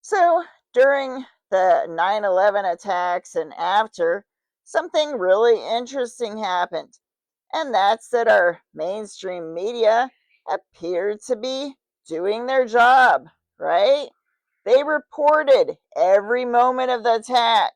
So during the 9/11 attacks and after, something really interesting happened. And that's that our mainstream media appeared to be doing their job, right? They reported every moment of the attack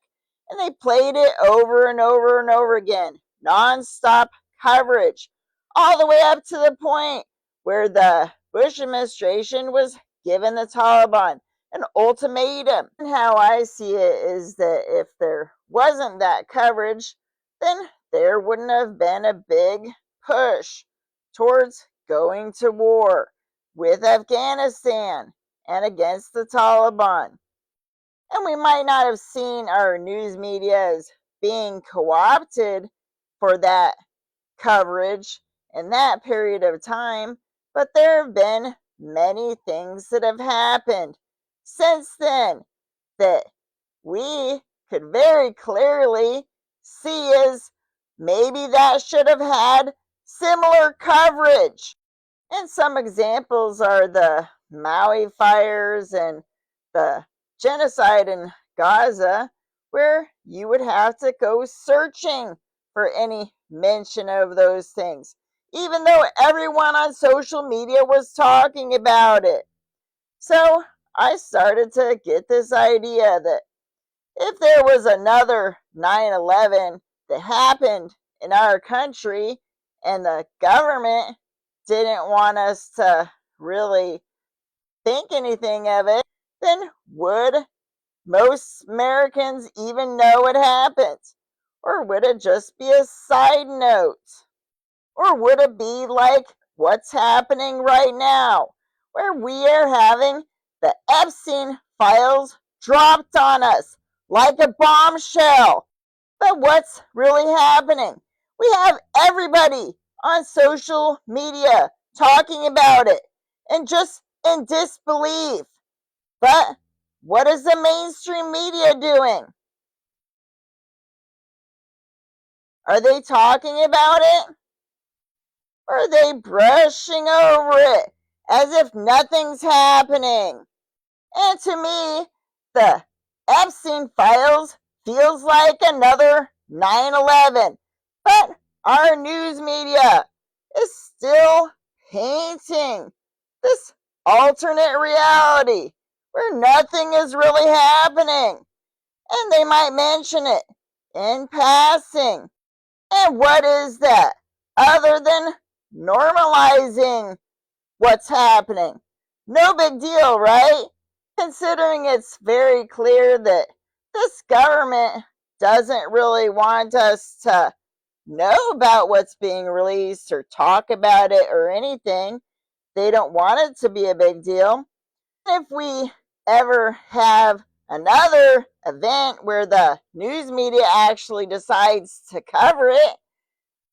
and they played it over and over and over again, nonstop coverage, all the way up to the point where the Bush administration was giving the Taliban an ultimatum. And how I see it is that if there wasn't that coverage, then there wouldn't have been a big push towards going to war with Afghanistan and against the Taliban. And we might not have seen our news media as being co opted for that coverage in that period of time, but there have been many things that have happened since then that we could very clearly see as maybe that should have had similar coverage. And some examples are the Maui fires and the genocide in Gaza, where you would have to go searching for any mention of those things, even though everyone on social media was talking about it. So I started to get this idea that if there was another 9/11 that happened in our country and the government didn't want us to really think anything of it, then would most Americans even know it happened? Or would it just be a side note? Or would it be like what's happening right now, where we are having the Epstein files dropped on us like a bombshell? But what's really happening? We have everybody on social media talking about it and just in disbelief. But what is the mainstream media doing? Are they talking about it? Or are they brushing over it as if nothing's happening? And to me, the Epstein files feels like another 9/11. But our news media is still painting this alternate reality where nothing is really happening. And they might mention it in passing. And what is that? Other than normalizing what's happening. No big deal, right? Considering it's very clear that this government doesn't really want us to know about what's being released or talk about it or anything. They don't want it to be a big deal. If we ever have another event where the news media actually decides to cover it,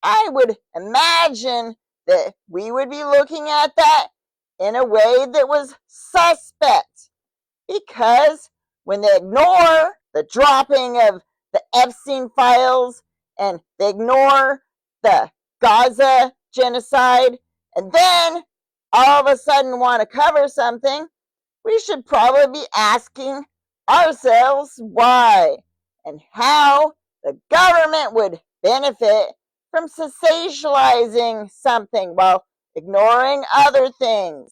I would imagine that we would be looking at that in a way that was suspect. Because when they ignore the dropping of the Epstein files and they ignore the Gaza genocide and then all of a sudden want to cover something, we should probably be asking ourselves why and how the government would benefit from sensationalizing something while ignoring other things.